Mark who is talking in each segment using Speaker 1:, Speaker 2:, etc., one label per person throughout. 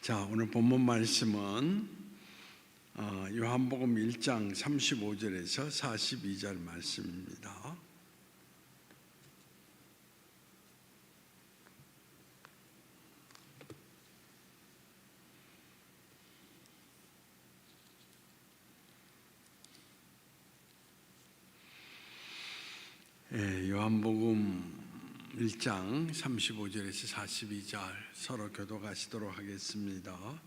Speaker 1: 자, 오늘 본문 말씀은 요한복음 1장 35절에서 42절 말씀입니다. 요한복음 1장 35절에서 42절 서로 교독하시도록 하겠습니다.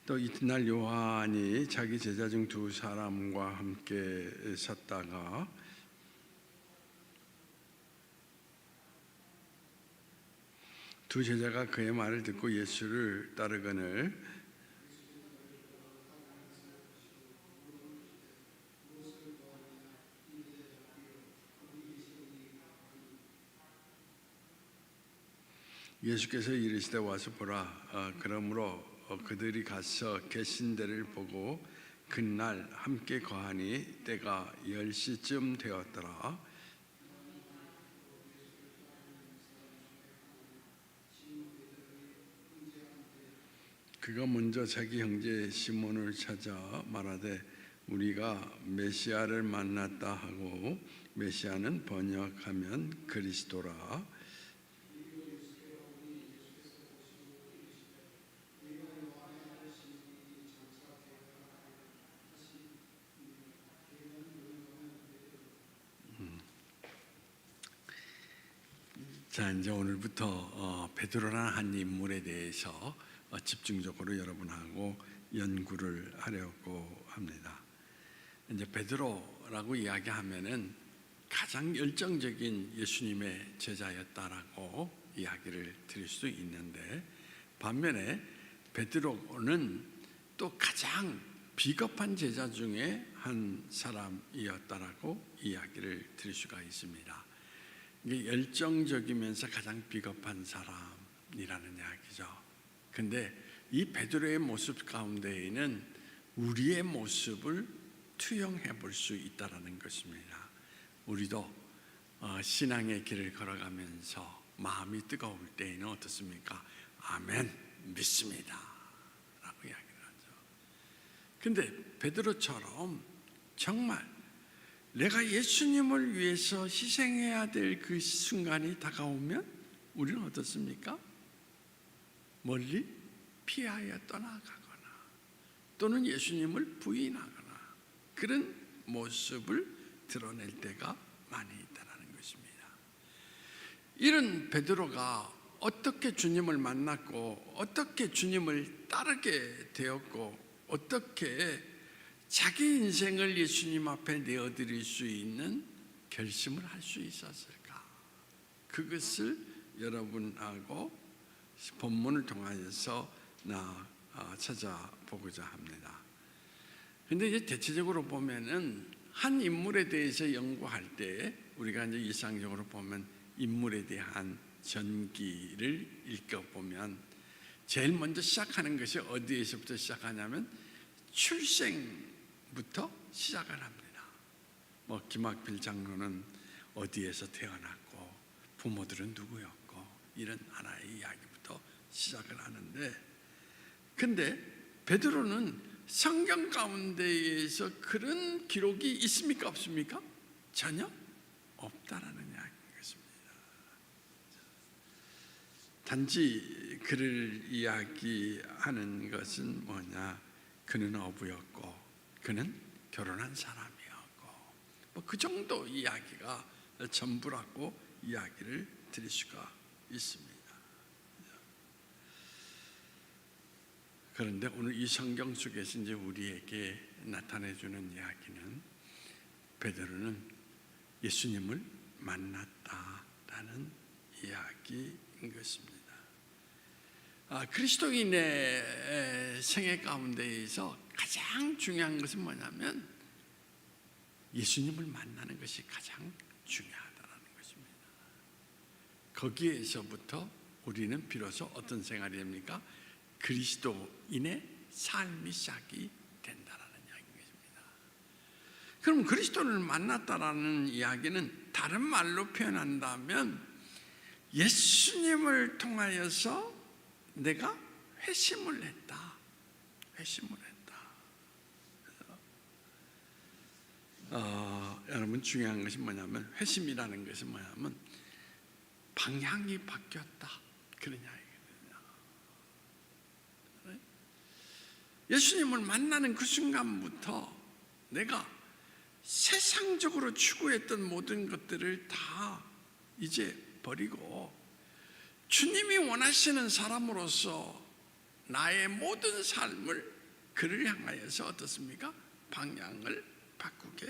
Speaker 1: 또 이튿날 요한이 자기 제자 중 두 사람과 함께 섰다가 두 제자가 그의 말을 듣고 예수를 따르거늘 예수께서 이르시되 와서 보라. 그러므로 그들이 가서 계신 데를 보고 그날 함께 거하니 때가 10시쯤 되었더라. 그가 먼저 자기 형제 시몬을 찾아 말하되 우리가 메시아를 만났다 하고, 메시아는 번역하면 그리스도라. 자, 이제 오늘부터 베드로라는 한 인물에 대해서 집중적으로 여러분하고 연구를 하려고 합니다. 이제 베드로라고 이야기하면은 가장 열정적인 예수님의 제자였다라고 이야기를 드릴 수도 있는데, 반면에 베드로는 또 가장 비겁한 제자 중에 한 사람이었다라고 이야기를 드릴 수가 있습니다. 열정적이면서 가장 비겁한 사람이라는 이야기죠. 근데 이 베드로의 모습 가운데에는 우리의 모습을 투영해 볼 수 있다는 것입니다. 우리도 신앙의 길을 걸어가면서 마음이 뜨거울 때에는 어떻습니까? 아멘, 믿습니다 라고 이야기를 하죠. 근데 베드로처럼 정말 내가 예수님을 위해서 희생해야 될 그 순간이 다가오면 우리는 어떻습니까? 멀리 피하여 떠나가거나 또는 예수님을 부인하거나 그런 모습을 드러낼 때가 많이 있다는 것입니다. 이런 베드로가 어떻게 주님을 만났고 어떻게 주님을 따르게 되었고 어떻게 자기 인생을 예수님 앞에 내어드릴 수 있는 결심을 할 수 있었을까? 그것을 여러분하고 본문을 통하여서 찾아보고자 합니다. 그런데 이제 대체적으로 보면은 한 인물에 대해서 연구할 때 우리가 이제 일상적으로 보면 인물에 대한 전기를 읽어보면 제일 먼저 시작하는 것이 어디에서부터 시작하냐면 출생부터 시작을 합니다. 김학필 장로는 어디에서 태어났고 부모들은 누구였고 이런 하나의 이야기부터 시작을 하는데, 근데 베드로는 성경 가운데에서 그런 기록이 있습니까 없습니까? 전혀 없다라는 이야기인 것입니다. 단지 그를 이야기하는 것은 뭐냐? 그는 어부였고 그는 결혼한 사람이었고 그 정도 이야기가 전부라고 이야기를 드릴 수가 있습니다. 그런데 오늘 이 성경 속에서 이제 우리에게 나타내주는 이야기는 베드로는 예수님을 만났다라는 이야기인 것입니다. 그리스도인의 생애 가운데에서 가장 중요한 것은 뭐냐면 예수님을 만나는 것이 가장 중요하다는 것입니다. 거기에서부터 우리는 비로소 어떤 생활이 됩니까? 그리스도인의 삶이 시작이 된다는 이야기입니다. 그럼 그리스도를 만났다라는 이야기는 다른 말로 표현한다면 예수님을 통하여서 내가 회심을 했다. 회심을 했다. 여러분, 중요한 것이 뭐냐면, 회심이라는 것이 뭐냐면 방향이 바뀌었다, 그런 이야기거든요. 예수님을 만나는 그 순간부터 내가 세상적으로 추구했던 모든 것들을 다 이제 버리고 주님이 원하시는 사람으로서 나의 모든 삶을 그를 향하여서 어떻습니까? 방향을 바꾸게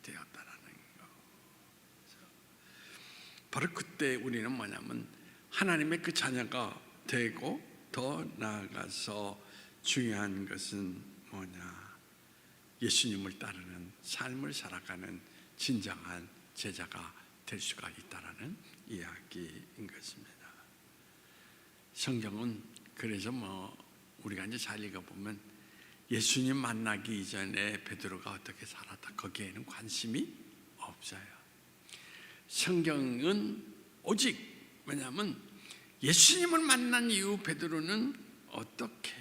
Speaker 1: 되었다라는 거. 바로 그때 우리는 뭐냐면 하나님의 그 자녀가 되고, 더 나아가서 중요한 것은 뭐냐? 예수님을 따르는 삶을 살아가는 진정한 제자가 될 수가 있다라는 이야기인 것입니다. 성경은 그래서 우리가 이제 잘 읽어보면 예수님 만나기 이전에 베드로가 어떻게 살았다, 거기에는 관심이 없어요. 성경은 오직 뭐냐면 예수님을 만난 이후 베드로는 어떻게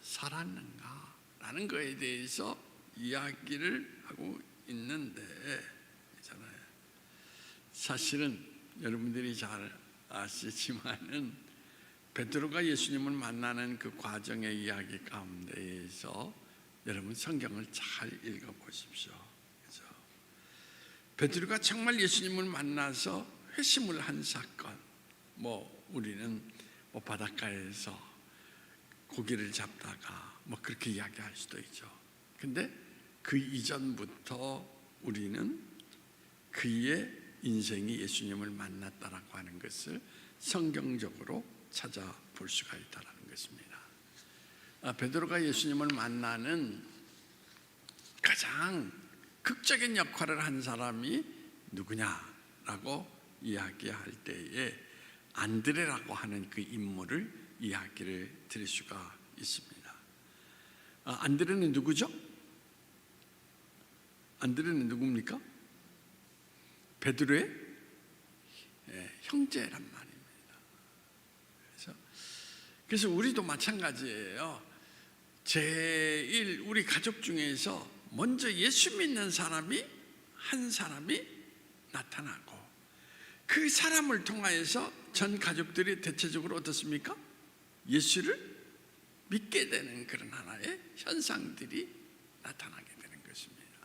Speaker 1: 살았는가라는 것에 대해서 이야기를 하고 있는데, 있잖아요. 사실은 여러분들이 잘 아시지만은 베드로가 예수님을 만나는 그 과정의 이야기 가운데에서 여러분 성경을 잘 읽어보십시오. 그렇죠? 베드로가 정말 예수님을 만나서 회심을 한 사건, 우리는 바닷가에서 고기를 잡다가 그렇게 이야기할 수도 있죠. 근데 그 이전부터 우리는 그의 인생이 예수님을 만났다라고 하는 것을 성경적으로 찾아볼 수가 있다는 것입니다. 베드로가 예수님을 만나는 가장 극적인 역할을 한 사람이 누구냐라고 이야기할 때에 안드레라고 하는 그 인물을 이야기를 드릴 수가 있습니다. 안드레는 누구죠? 안드레는 누굽니까? 베드로의 형제란 말입니다. 그래서 우리도 마찬가지예요. 제일 우리 가족 중에서 먼저 예수 믿는 사람이 한 사람이 나타나고, 그 사람을 통하여서 전 가족들이 대체적으로 어떻습니까? 예수를 믿게 되는 그런 하나의 현상들이 나타나게 되는 것입니다.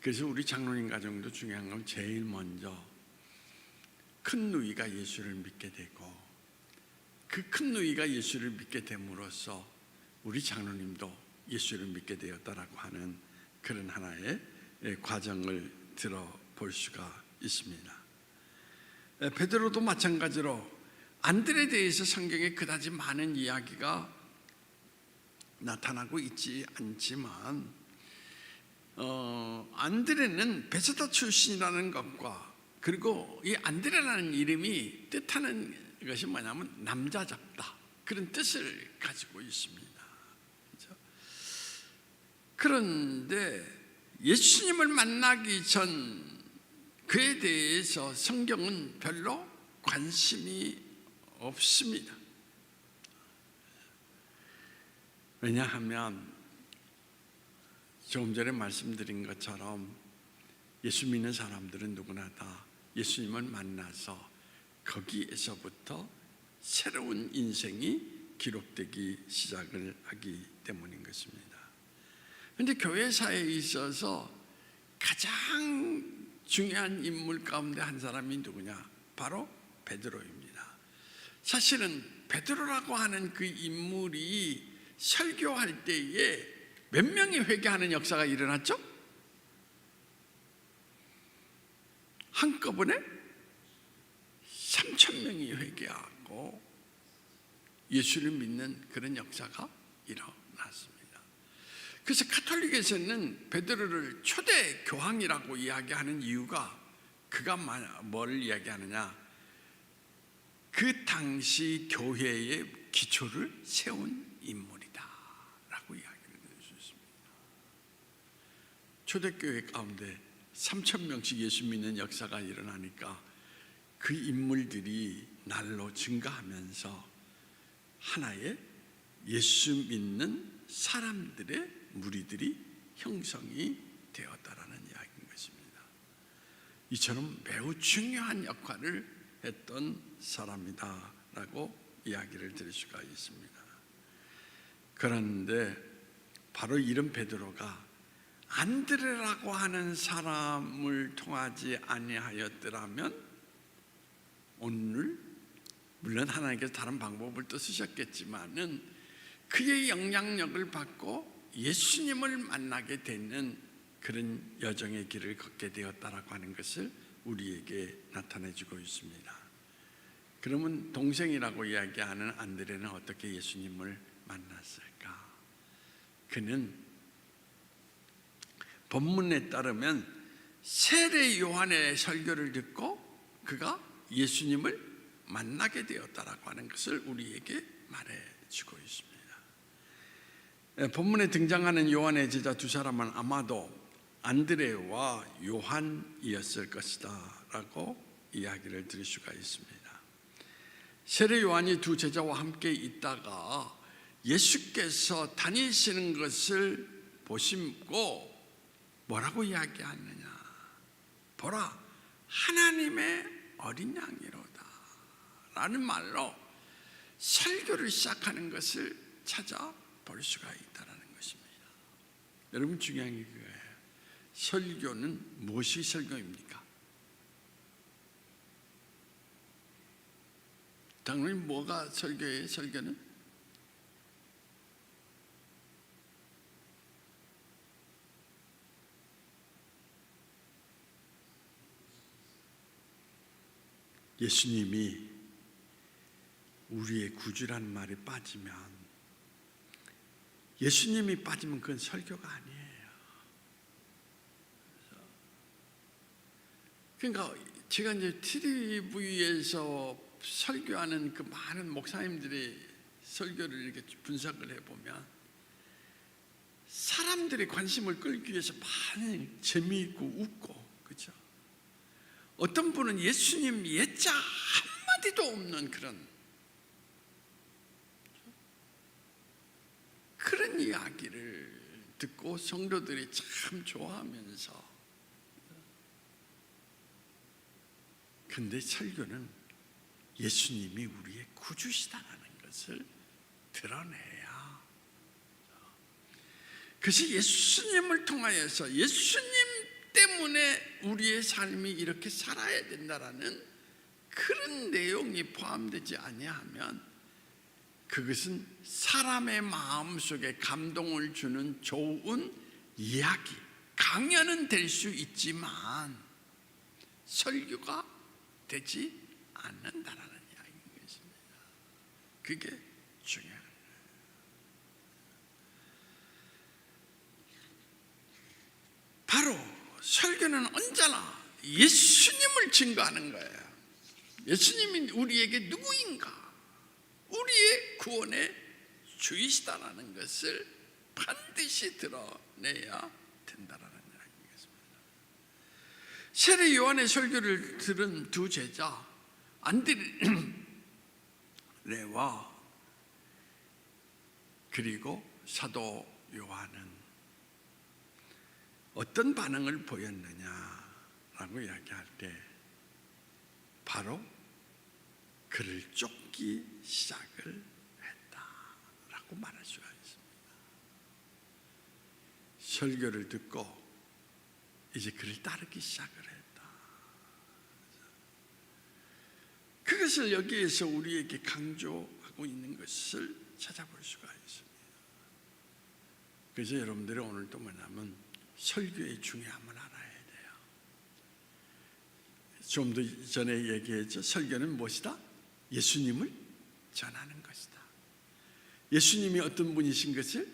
Speaker 1: 그래서 우리 장로님 가정도 중요한 건 제일 먼저 큰 누이가 예수를 믿게 되고, 그 큰 누이가 예수를 믿게 됨으로써 우리 장로님도 예수를 믿게 되었다라고 하는 그런 하나의 과정을 들어볼 수가 있습니다. 베드로도 마찬가지로 안드레에 대해서 성경에 그다지 많은 이야기가 나타나고 있지 않지만, 안드레는 베세다 출신이라는 것과, 그리고 이 안드레라는 이름이 뜻하는 것이 뭐냐면 남자 잡다, 그런 뜻을 가지고 있습니다. 그렇죠? 그런데 예수님을 만나기 전 그에 대해서 성경은 별로 관심이 없습니다. 왜냐하면 조금 전에 말씀드린 것처럼 예수 믿는 사람들은 누구나 다 예수님을 만나서 거기에서부터 새로운 인생이 기록되기 시작을 하기 때문인 것입니다. 그런데 교회사에 있어서 가장 중요한 인물 가운데 한 사람이 누구냐? 바로 베드로입니다. 사실은 베드로라고 하는 그 인물이 설교할 때에 몇 명이 회개하는 역사가 일어났죠? 한꺼번에 3,000명이 회개하고 예수를 믿는 그런 역사가 일어났습니다. 그래서 가톨릭에서는 베드로를 초대 교황이라고 이야기하는 이유가, 그가 뭘 이야기하느냐? 그 당시 교회의 기초를 세운 인물이다 라고 이야기를 할 수 있습니다. 초대교회 가운데 3,000명씩 예수 믿는 역사가 일어나니까 그 인물들이 날로 증가하면서 하나의 예수 믿는 사람들의 무리들이 형성이 되었다라는 이야기인 것입니다. 이처럼 매우 중요한 역할을 했던 사람이다라고 이야기를 드릴 수가 있습니다. 그런데 바로 이런 베드로가 안드레라고 하는 사람을 통하지 아니하였더라면 오늘 물론 하나님께서 다른 방법을 또 쓰셨겠지만은 그의 영향력을 받고 예수님을 만나게 되는 그런 여정의 길을 걷게 되었다라고 하는 것을 우리에게 나타내주고 있습니다. 그러면 동생이라고 이야기하는 안드레는 어떻게 예수님을 만났을까? 그는 본문에 따르면 세례 요한의 설교를 듣고 그가 예수님을 만나게 되었다라고 하는 것을 우리에게 말해주고 있습니다. 본문에 등장하는 요한의 제자 두 사람은 아마도 안드레와 요한이었을 것이다 라고 이야기를 드릴 수가 있습니다. 세례 요한이 두 제자와 함께 있다가 예수께서 다니시는 것을 보시고 뭐라고 이야기하느냐? 보라, 하나님의 어린 양이로다 라는 말로 설교를 시작하는 것을 찾아볼 수가 있다는 것입니다. 여러분, 중요한 게 그거예요. 설교는 무엇이 설교입니까? 당연히 뭐가 설교예요? 설교는 예수님이 우리의 구주라는 말에 빠지면, 예수님이 빠지면 그건 설교가 아니에요. 그러니까 제가 이제 TV에서 설교하는 그 많은 목사님들의 설교를 이렇게 분석을 해보면 사람들의 관심을 끌기 위해서 많이 재미있고 웃고, 그렇죠? 어떤 분은 예수님 예자 한마디도 없는 그런 이야기를 듣고 성도들이 참 좋아하면서, 근데 설교는 예수님이 우리의 구주시다라는 것을 드러내야, 그것이 예수님을 통하여서 예수님 때문에 우리의 삶이 이렇게 살아야 된다라는 그런 내용이 포함되지 아니하면 그것은 사람의 마음속에 감동을 주는 좋은 이야기, 강연은 될 수 있지만 설교가 되지 않는다라는 이야기인 것입니다. 그게 중요한 거예요. 바로 설교는 언제나 예수님을 증거하는 거예요. 예수님이 우리에게 누구인가, 우리의 구원의 주이시다라는 것을 반드시 드러내야 된다라는 이야기입니다. 세례 요한의 설교를 들은 두 제자 안드레와 그리고 사도 요한은 어떤 반응을 보였느냐라고 이야기할 때 바로 그를 쫓기 시작을 했다라고 말할 수가 있습니다. 설교를 듣고 이제 그를 따르기 시작을 했다. 그것을 여기에서 우리에게 강조하고 있는 것을 찾아볼 수가 있습니다. 그래서 여러분들이 오늘 또 뭐냐면 설교의 중요함을 알아야 돼요. 좀 더 전에 얘기했죠. 설교는 무엇이다? 예수님을 전하는 것이다. 예수님이 어떤 분이신 것을,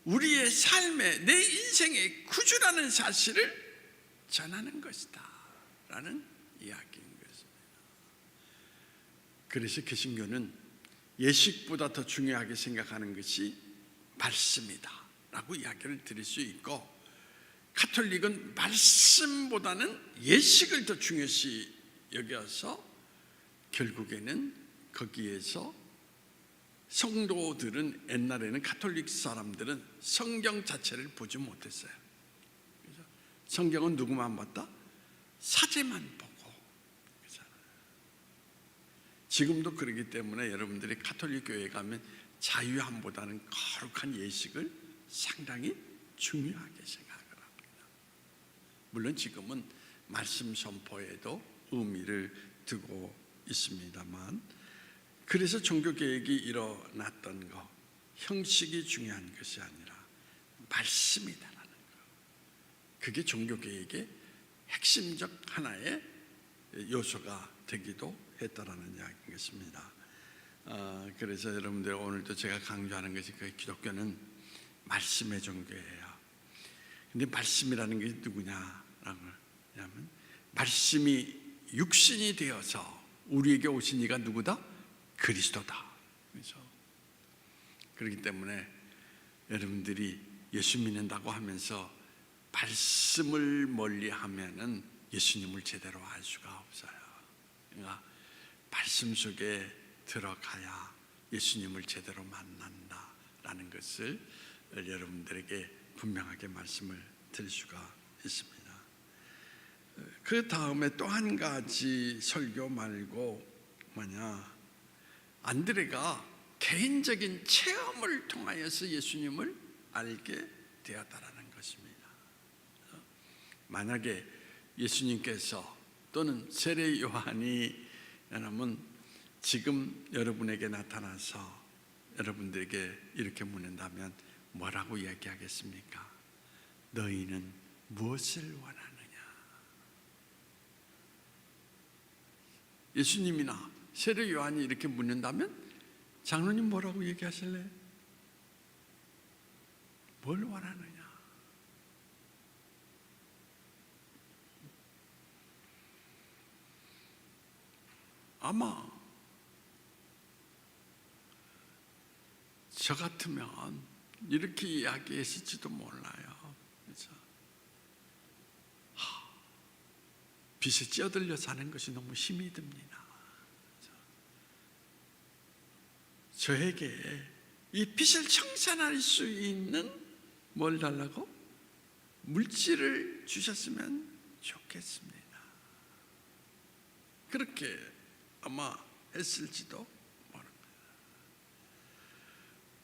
Speaker 1: 우리의 삶에, 내 인생의 구주라는 사실을 전하는 것이다 라는 이야기인 것입니다. 그래서 개신교는 예식보다 더 중요하게 생각하는 것이 말씀이다 라고 이야기를 드릴 수 있고, 가톨릭은 말씀보다는 예식을 더 중요시 여겨서 결국에는 거기에서 성도들은 옛날에는 가톨릭 사람들은 성경 자체를 보지 못했어요. 그래서 성경은 누구만 봤다? 사제만 보고. 지금도 그렇기 때문에 여러분들이 가톨릭 교회에 가면 자유함보다는 거룩한 예식을 상당히 중요하게 생각을 합니다. 물론 지금은 말씀 선포에도 의미를 두고 있습니다만, 그래서 종교개혁이 일어났던 거, 형식이 중요한 것이 아니라 말씀이다라는 거, 그게 종교개혁의 핵심적 하나의 요소가 되기도 했다라는 이야기인 것입니다. 그래서 여러분들 오늘도 제가 강조하는 것이 그 기독교는 말씀의 종교예요. 근데 말씀이라는 게 누구냐라고 하면, 말씀이 육신이 되어서 우리에게 오신 이가 누구다? 그리스도다. 그렇죠? 그렇기 때문에 여러분들이 예수 믿는다고 하면서 말씀을 멀리하면은 예수님을 제대로 알 수가 없어요. 그러니까 말씀 속에 들어가야 예수님을 제대로 만난다라는 것을 여러분들에게 분명하게 말씀을 드릴 수가 있습니다. 그 다음에 또 한 가지 설교 말고 안드레가 개인적인 체험을 통하여서 예수님을 알게 되었다라는 것입니다. 만약에 예수님께서 또는 세례 요한이 여러분 지금 여러분에게 나타나서 여러분들에게 이렇게 묻는다면 뭐라고 이야기하겠습니까? 너희는 무엇을 원하느냐? 예수님이나 세례 요한이 이렇게 묻는다면 장로님 뭐라고 얘기하실래요? 뭘 원하느냐? 아마 저 같으면 이렇게 이야기했을지도 몰라요. 그렇죠? 빚에 찌어들려 사는 것이 너무 힘이 듭니다. 그렇죠? 저에게 이 빚을 청산할 수 있는 뭘 달라고? 물질을 주셨으면 좋겠습니다. 그렇게 아마 했을지도 모릅니다.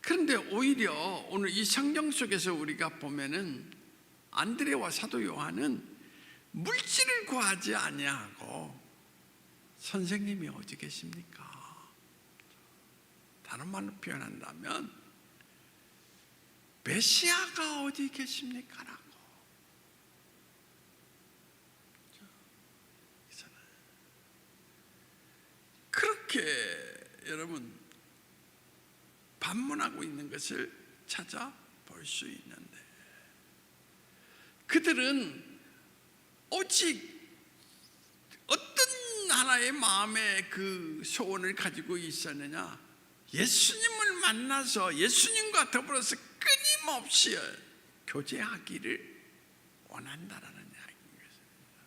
Speaker 1: 그런데 오히려 오늘 이 성경 속에서 우리가 보면은 안드레와 사도 요한은 물질을 구하지 아니하고 선생님이 어디 계십니까? 다른 말로 표현한다면 메시아가 어디 계십니까? 라고. 그렇게 여러분 반문하고 있는 것을 찾아볼 수 있는데, 그들은 오직 어떤 하나의 마음의 그 소원을 가지고 있었느냐? 예수님을 만나서 예수님과 더불어서 끊임없이 교제하기를 원한다라는 이야기인 것입니다.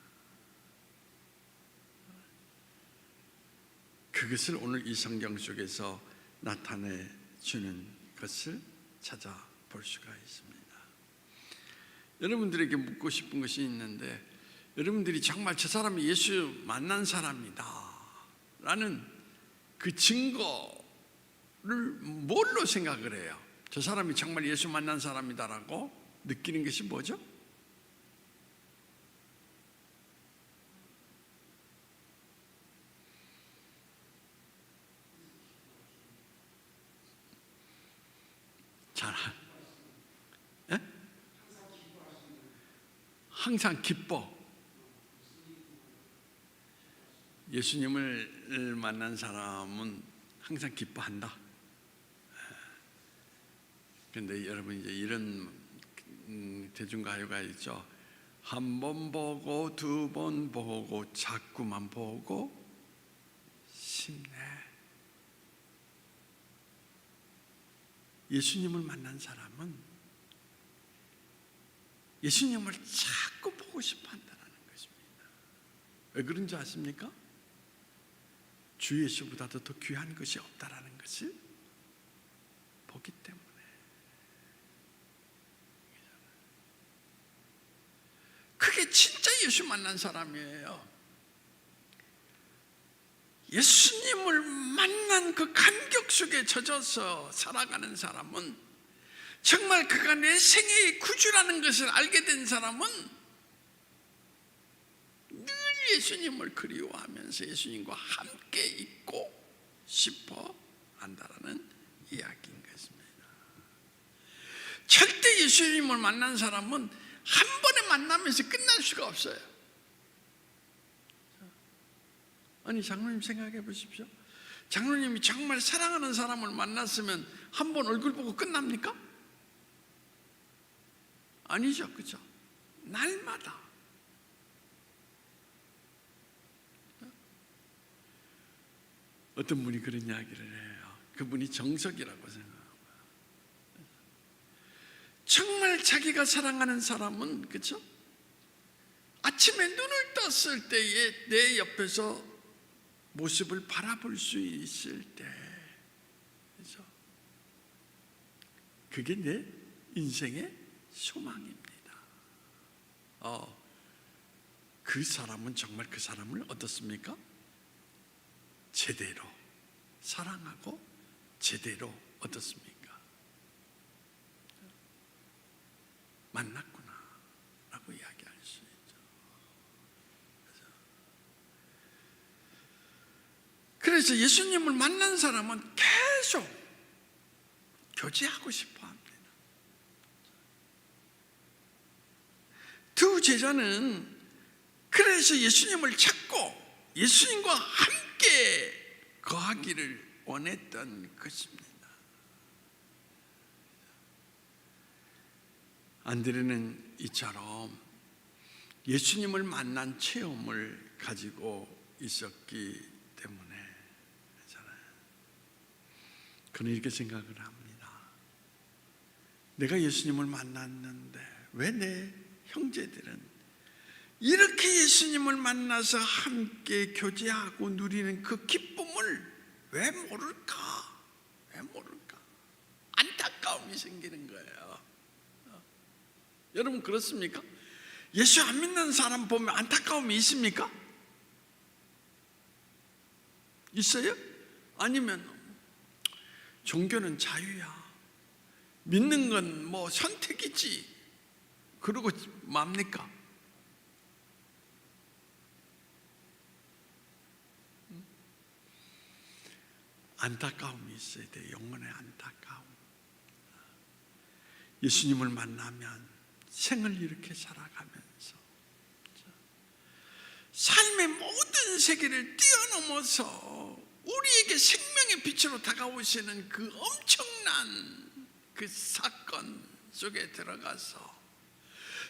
Speaker 1: 그것을 오늘 이 성경 속에서 나타내 주는 것을 찾아볼 수가 있습니다. 여러분들에게 묻고 싶은 것이 있는데, 여러분들이 정말 저 사람이 예수 만난 사람이다 라는 그 증거를 뭘로 생각을 해요? 저 사람이 정말 예수 만난 사람이다라고 느끼는 것이 뭐죠? 잘, 예? 항상 기뻐. 예수님을 만난 사람은 항상 기뻐한다. 그런데 여러분 이제 이런 대중가요가 있죠. 한 번 보고 두 번 보고 자꾸만 보고 싶네. 예수님을 만난 사람은 예수님을 자꾸 보고 싶어 한다는 것입니다. 왜 그런지 아십니까? 주 예수보다도 더 귀한 것이 없다라는 것을 보기 때문에. 그게 진짜 예수 만난 사람이에요. 예수님을 만난 그 감격 속에 젖어서 살아가는 사람은, 정말 그가 내 생애의 구주라는 것을 알게 된 사람은 늘 예수님을 그리워하면서 예수님과 함께 있고 싶어 한다는 이야기인 것입니다. 절대 예수님을 만난 사람은 한 번에 만나면서 끝날 수가 없어요. 아니, 장로님 생각해 보십시오. 장로님이 정말 사랑하는 사람을 만났으면 한 번 얼굴 보고 끝납니까? 아니죠, 그죠? 날마다. 어떤 분이 그런 이야기를 해요. 그분이 정석이라고 생각하고, 정말 자기가 사랑하는 사람은, 그죠? 아침에 눈을 떴을 때에 내 옆에서 모습을 바라볼 수 있을 때, 그죠? 그게 내 인생의 소망입니다. 그 사람은 정말 그 사람을 어떻습니까? 제대로 사랑하고 제대로 어떻습니까? 만났구나 라고 이야기할 수 있죠. 그래서 예수님을 만난 사람은 계속 교제하고 싶어 합니다. 두 제자는 그래서 예수님을 찾고 예수님과 함께 거하기를 원했던 것입니다. 안드레는 이처럼 예수님을 만난 체험을 가지고 있었기 때문에 그는 이렇게 생각을 합니다. 내가 예수님을 만났는데 왜 내 형제들은 이렇게 예수님을 만나서 함께 교제하고 누리는 그 기쁨을 왜 모를까? 왜 모를까? 안타까움이 생기는 거예요. 여러분 그렇습니까? 예수 안 믿는 사람 보면 안타까움이 있습니까? 있어요? 아니면 종교는 자유야, 믿는 건 뭐 선택이지, 그러고 맙니까? 안타까움이 있어야 돼. 영혼의 안타까움. 예수님을 만나면 생을 이렇게 살아가면서 삶의 모든 세계를 뛰어넘어서 우리에게 생명의 빛으로 다가오시는 그 엄청난 그 사건 속에 들어가서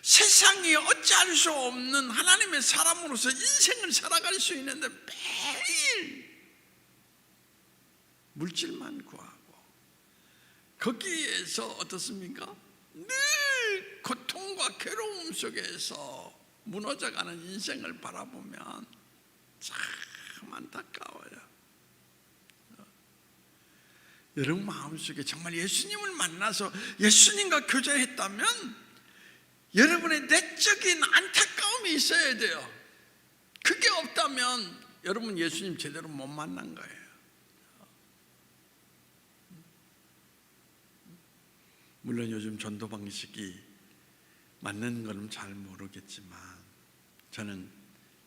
Speaker 1: 세상이 어찌할 수 없는 하나님의 사람으로서 인생을 살아갈 수 있는데 매일 물질만 구하고 거기에서 어떻습니까? 늘 고통과 괴로움 속에서 무너져가는 인생을 바라보면 참 안타까워요. 여러분 마음속에 정말 예수님을 만나서 예수님과 교제했다면 여러분의 내적인 안타까움이 있어야 돼요. 그게 없다면 여러분 예수님 제대로 못 만난 거예요. 물론 요즘 전도 방식이 맞는 건 잘 모르겠지만 저는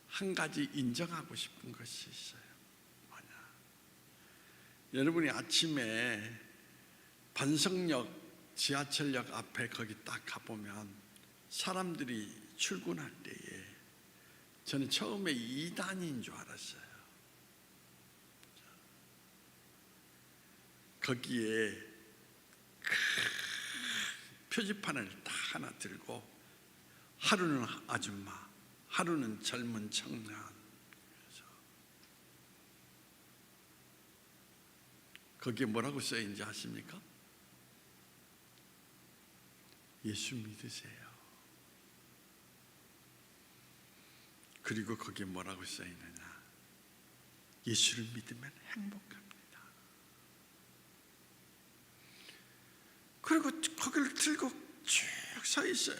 Speaker 1: 한 가지 인정하고 싶은 것이 있어요. 뭐냐? 여러분이 아침에 반석역 지하철역 앞에 거기 딱 가보면 사람들이 출근할 때에 저는 처음에 2단인 줄 알았어요. 거기에 표지판을 다 하나 들고 하루는 아줌마, 하루는 젊은 청년. 거기에 뭐라고 써있는지 아십니까? 예수 믿으세요. 그리고 거기에 뭐라고 써있느냐? 예수를 믿으면 행복합니다. 그리고 거기를 들고 쭉 서 있어요.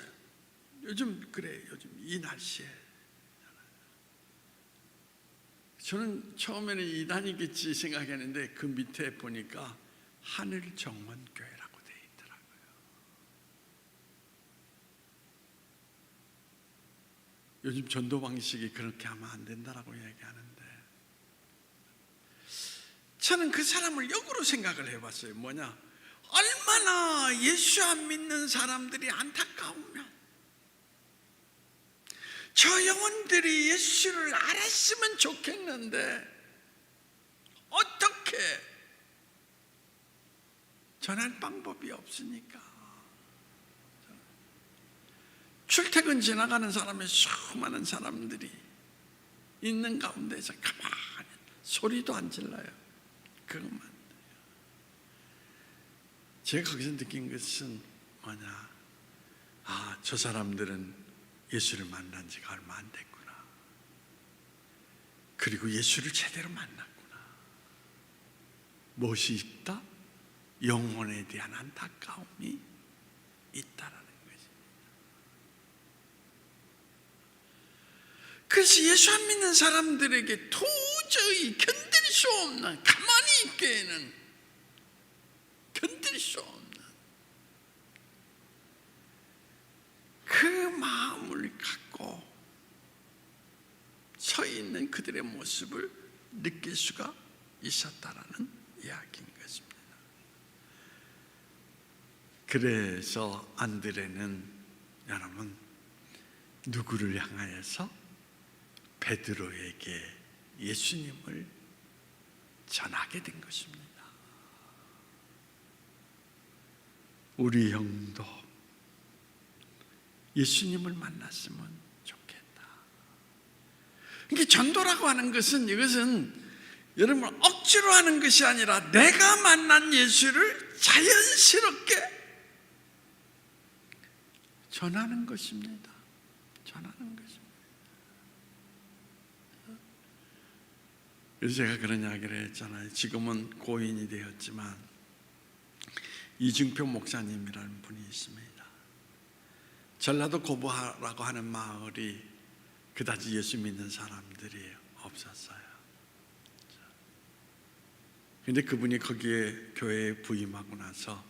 Speaker 1: 요즘 그래, 요즘 이 날씨에. 저는 처음에는 이단이겠지 생각했는데 그 밑에 보니까 하늘정원교회라고 되어 있더라고요. 요즘 전도 방식이 그렇게 하면 안 된다라고 얘기하는데, 저는 그 사람을 역으로 생각을 해봤어요. 뭐냐, 얼마나 예수 안 믿는 사람들이 안타까우면 저 영혼들이 예수를 알았으면 좋겠는데 어떻게 전할 방법이 없으니까 출퇴근 지나가는 사람의 수많은 사람들이 있는 가운데서 가만히 소리도 안 질러요. 그것만. 제가 거기서 느낀 것은 뭐냐, 저 사람들은 예수를 만난 지가 얼마 안 됐구나. 그리고 예수를 제대로 만났구나. 무엇이 있다? 영혼에 대한 안타까움이 있다라는 것입니다. 그래서 예수 안 믿는 사람들에게 도저히 견딜 수 없는, 가만히 있기에는 견딜 수 없는 그 마음을 갖고 서 있는 그들의 모습을 느낄 수가 있었다라는 이야기인 것입니다. 그래서 안드레는 여러분 누구를 향하여서? 베드로에게 예수님을 전하게 된 것입니다. 우리 형도 예수님을 만났으면 좋겠다. 그러니까 전도라고 하는 것은, 이것은 여러분 억지로 하는 것이 아니라 내가 만난 예수를 자연스럽게 전하는 것입니다. 전하는 것입니다. 그래서 제가 그런 이야기를 했잖아요. 지금은 고인이 되었지만 이중표 목사님이라는 분이 있습니다. 전라도 고부하라고 하는 마을이 그다지 예수 믿는 사람들이 없었어요. 그런데 그분이 거기에 교회에 부임하고 나서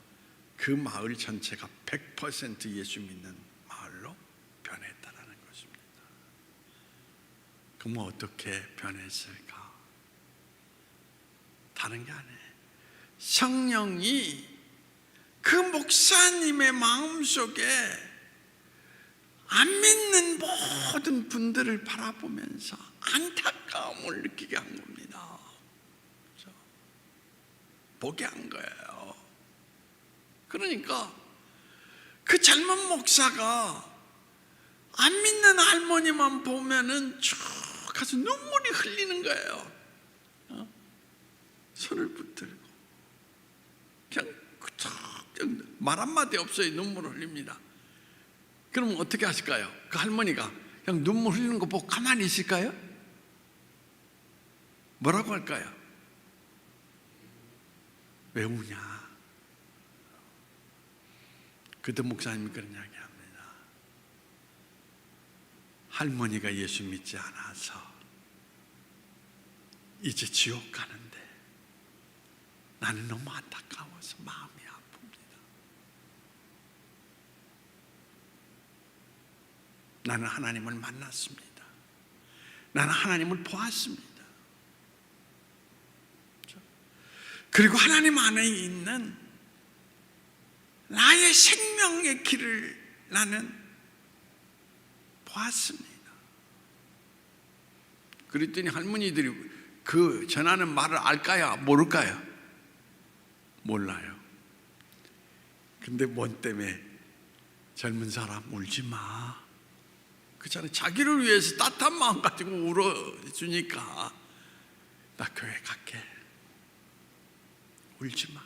Speaker 1: 그 마을 전체가 100% 예수 믿는 마을로 변했다는 것입니다. 그럼 어떻게 변했을까? 다른 게 아니에요. 성령이 그 목사님의 마음속에 안 믿는 모든 분들을 바라보면서 안타까움을 느끼게 한 겁니다. 그렇죠? 보게 한 거예요. 그러니까 그 젊은 목사가 안 믿는 할머니만 보면은 쭉 가서 눈물이 흘리는 거예요. 손을 붙들고 그냥 말 한마디 없어요. 눈물을 흘립니다. 그럼 어떻게 하실까요? 그 할머니가 그냥 눈물 흘리는 거 보고 가만히 있을까요? 뭐라고 할까요? 왜 우냐? 그때 목사님이 그런 이야기 합니다. 할머니가 예수 믿지 않아서 이제 지옥 가는데 나는 너무 안타까워서 마음이 아픕니다. 나는 하나님을 만났습니다. 나는 하나님을 보았습니다. 그리고 하나님 안에 있는 나의 생명의 길을 나는 보았습니다. 그랬더니 할머니들이 그 전하는 말을 알까요? 모를까요? 몰라요. 근데 뭔 때문에? 젊은 사람 울지 마. 그렇잖아요. 자기를 위해서 따뜻한 마음 가지고 울어주니까 나 교회 갈게. 울지 마.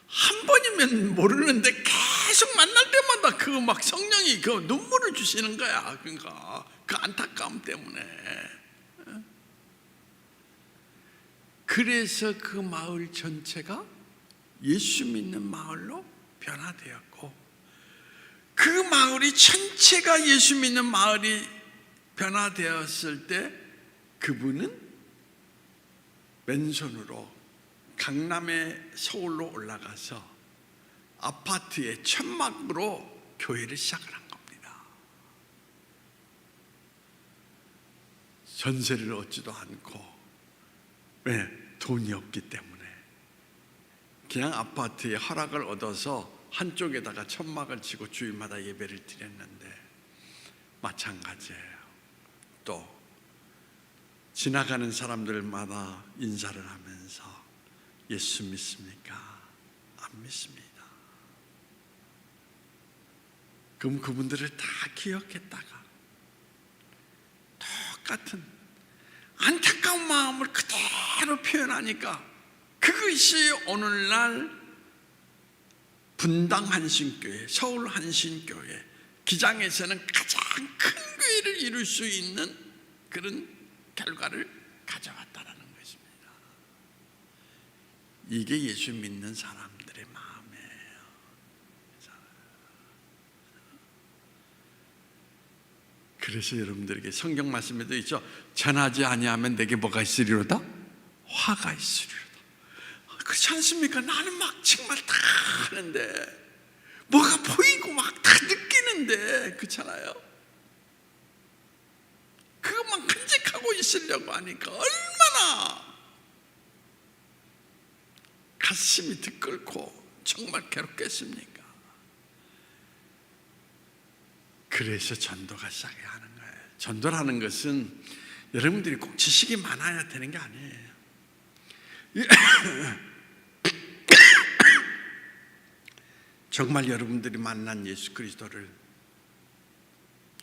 Speaker 1: 한 번이면 모르는데 계속 만날 때마다 그 막 성령이 그 눈물을 주시는 거야. 그러니까 그 안타까움 때문에. 그래서 그 마을 전체가 예수 믿는 마을로 변화되었고, 그 마을이 전체가 예수 믿는 마을이 변화되었을 때 그분은 맨손으로 강남의 서울로 올라가서 아파트의 천막으로 교회를 시작을 한 겁니다. 전세를 얻지도 않고, 왜? 돈이 없기 때문에 그냥 아파트에 허락을 얻어서 한쪽에다가 천막을 치고 주일마다 예배를 드렸는데, 마찬가지예요. 또 지나가는 사람들마다 인사를 하면서 예수 믿습니까? 안 믿습니다. 그럼 그분들을 다 기억했다가 똑같은 안타까운 마음을 그대로 표현하니까, 그것이 오늘날 분당 한신교회, 서울 한신교회, 기장에서는 가장 큰 교회를 이룰 수 있는 그런 결과를 가져왔다라는 것입니다. 이게 예수 믿는 사람들의 마음이에요. 그래서 여러분들에게 성경 말씀에도 있죠. 전하지 아니하면 내게 뭐가 있으리로다? 화가 있으리로다. 그렇지 않습니까? 나는 막 정말 다 하는데, 뭐가 보이고 막 다 느끼는데, 그렇잖아요. 그것만 간직하고 있으려고 하니까 얼마나 가슴이 들끓고 정말 괴롭겠습니까? 그래서 전도가 시작해야 하는 거예요. 전도라는 것은 여러분들이 꼭 지식이 많아야 되는 게 아니에요. 정말 여러분들이 만난 예수 그리스도를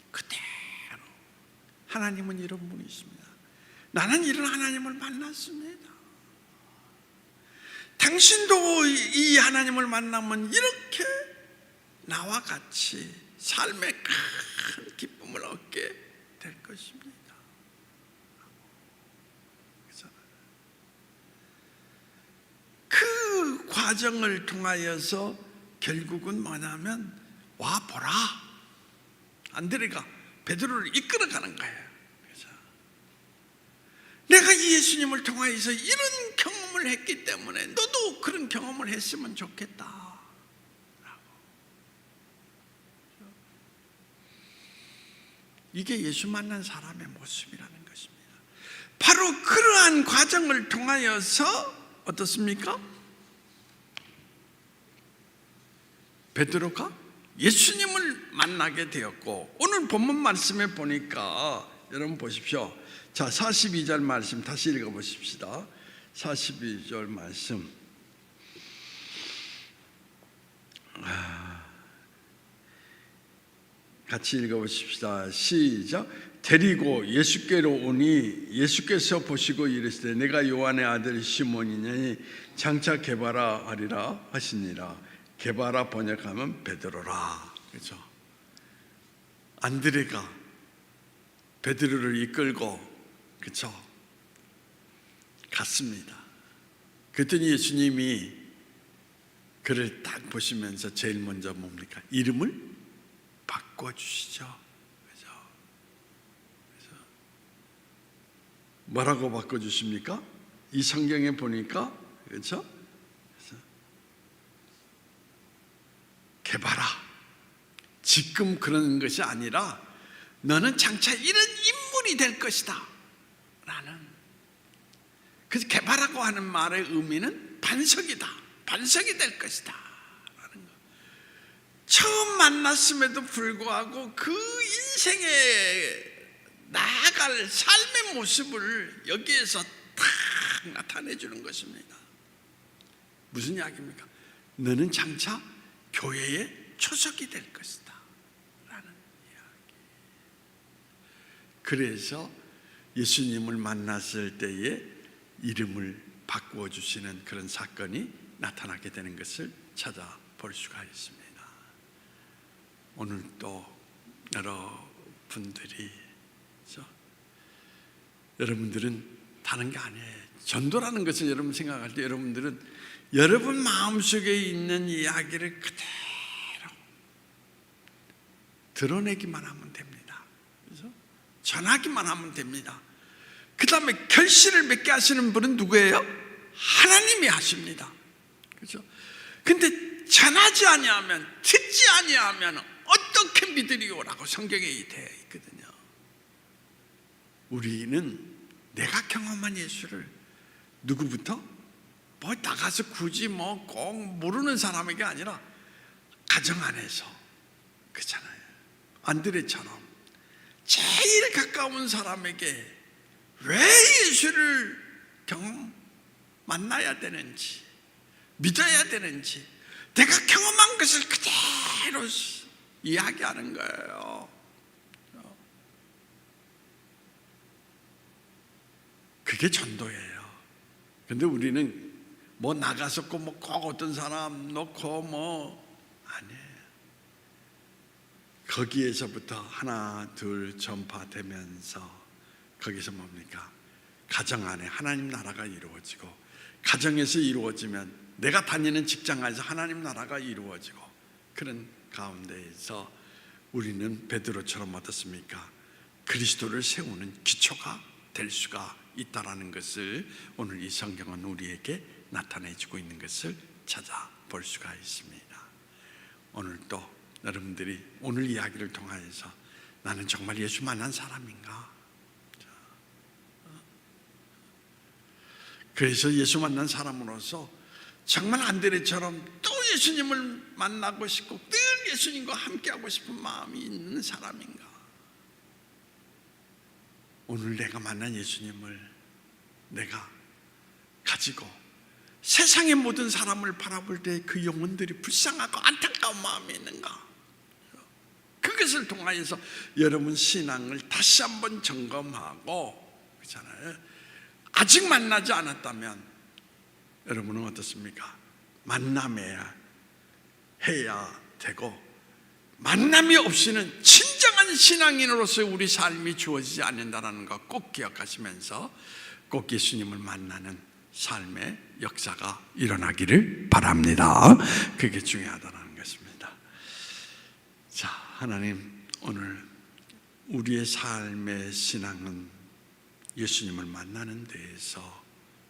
Speaker 1: 그대로, 하나님은 이런 분이십니다. 나는 이런 하나님을 만났습니다. 당신도 이 하나님을 만나면 이렇게 나와 같이 삶의 큰 기쁨을 얻게 될 것입니다. 그 과정을 통하여서 결국은 뭐냐면, 와 보라, 안드레가 베드로를 이끌어가는 거예요. 그래서 내가 이 예수님을 통하여서 이런 경험을 했기 때문에 너도 그런 경험을 했으면 좋겠다. 이게 예수 만난 사람의 모습이라는 것입니다. 바로 그러한 과정을 통하여서 어떻습니까? 베드로가 예수님을 만나게 되었고, 오늘 본문 말씀에 보니까 여러분 보십시오. 자, 42절 말씀 다시 읽어보십시다. 42절 말씀. 같이 읽어보십시다. 시작. 데리고 예수께로 오니 예수께서 보시고 이르시되 내가 요한의 아들 시몬이니 장차 게바라 하리라 하시니라. 게바라 번역하면 베드로라. 그렇죠? 안드레가 베드로를 이끌고, 그렇죠? 갔습니다. 그랬더니 예수님이 그를 딱 보시면서 제일 먼저 뭡니까? 이름을 바꿔주시죠. 그렇죠? 그래서 뭐라고 바꿔주십니까? 이 성경에 보니까, 그렇죠? 게바라, 지금 그런 것이 아니라 너는 장차 이런 인물이 될 것이다 라는, 그래서 게바라고 하는 말의 의미는 반석이다, 반석이 될 것이다 라는 거. 처음 만났음에도 불구하고 그 인생에 나아갈 삶의 모습을 여기에서 딱 나타내 주는 것입니다. 무슨 이야기입니까? 너는 장차 교회의 초석이 될 것이다 라는 이야기. 그래서 예수님을 만났을 때에 이름을 바꾸어 주시는 그런 사건이 나타나게 되는 것을 찾아볼 수가 있습니다. 오늘 또 여러분들이, 여러분들은 다른 게 아니에요. 전도라는 것을 여러분 생각할 때 여러분들은 여러분 마음속에 있는 이야기를 그대로 드러내기만 하면 됩니다. 그래서 전하기만 하면 됩니다. 그 다음에 결실을 맺게 하시는 분은 누구예요? 하나님이 하십니다. 그렇죠? 근데 전하지 아니하면, 듣지 아니하면 어떻게 믿으리오라고 성경에 되어 있거든요. 우리는 내가 경험한 예수를 누구부터? 뭐 나가서 굳이 뭐 꼭 모르는 사람에게 아니라 가정 안에서, 그렇잖아요. 안드레처럼 제일 가까운 사람에게 왜 예수를 만나야 되는지, 믿어야 되는지 내가 경험한 것을 그대로 이야기하는 거예요. 그게 전도예요. 근데 우리는 뭐 나가서 뭐 꼭 어떤 사람 놓고 뭐 아니에요. 거기에서부터 하나 둘 전파되면서 거기서 뭡니까? 가정 안에 하나님 나라가 이루어지고, 가정에서 이루어지면 내가 다니는 직장 안에서 하나님 나라가 이루어지고, 그런 가운데에서 우리는 베드로처럼 어떻습니까? 그리스도를 세우는 기초가 될 수가 있다라는 것을 오늘 이 성경은 우리에게 나타내주고 있는 것을 찾아볼 수가 있습니다. 오늘 또 여러분들이 오늘 이야기를 통하여서 나는 정말 예수 만난 사람인가? 그래서 예수 만난 사람으로서 정말 안드레처럼 또 예수님을 만나고 싶고 늘 예수님과 함께하고 싶은 마음이 있는 사람인가? 오늘 내가 만난 예수님을 내가 가지고 세상의 모든 사람을 바라볼 때 그 영혼들이 불쌍하고 안타까운 마음이 있는가? 그것을 통하여서 여러분 신앙을 다시 한번 점검하고, 그렇잖아요. 아직 만나지 않았다면 여러분은 어떻습니까? 만남해야 해야 되고, 만남이 없이는 진정한 신앙인으로서의 우리 삶이 주어지지 않는다는 것 꼭 기억하시면서 꼭 예수님을 만나는 삶의 역사가 일어나기를 바랍니다. 그게 중요하다는 것입니다. 자, 하나님, 오늘 우리의 삶의 신앙은 예수님을 만나는 데에서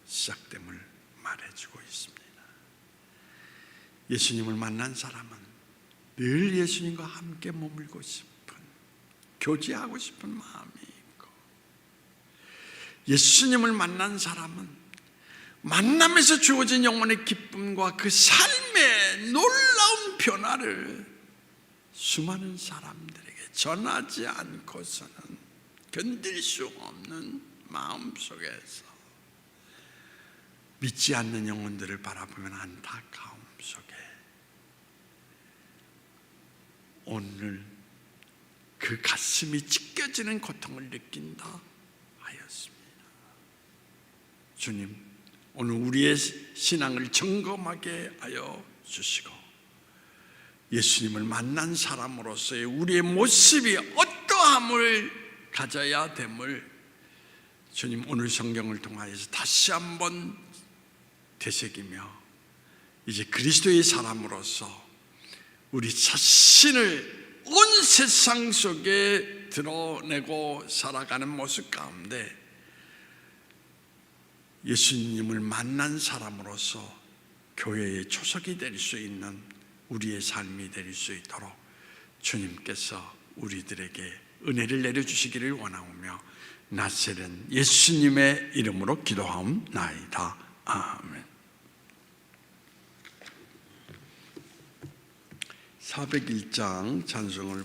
Speaker 1: 시작됨을 말해주고 있습니다. 예수님을 만난 사람은 늘 예수님과 함께 머물고 싶은, 교제하고 싶은 마음이 있고, 예수님을 만난 사람은 만남에서 주어진 영혼의 기쁨과 그 삶의 놀라운 변화를 수많은 사람들에게 전하지 않고서는 견딜 수 없는 마음속에서 믿지 않는 영혼들을 바라보면 안타까움 속에 오늘 그 가슴이 찢겨지는 고통을 느낀다 하였습니다. 주님, 오늘 우리의 신앙을 점검하게 하여 주시고 예수님을 만난 사람으로서의 우리의 모습이 어떠함을 가져야 됨을 주님 오늘 성경을 통하여서 다시 한번 되새기며 이제 그리스도의 사람으로서 우리 자신을 온 세상 속에 드러내고 살아가는 모습 가운데 예수님을 만난 사람으로서 교회의 초석이 될 수 있는 우리의 삶이 될 수 있도록 주님께서 우리들에게 은혜를 내려주시기를 원하오며 나세는 예수님의 이름으로 기도하옵나이다. 아멘. 401장 찬송을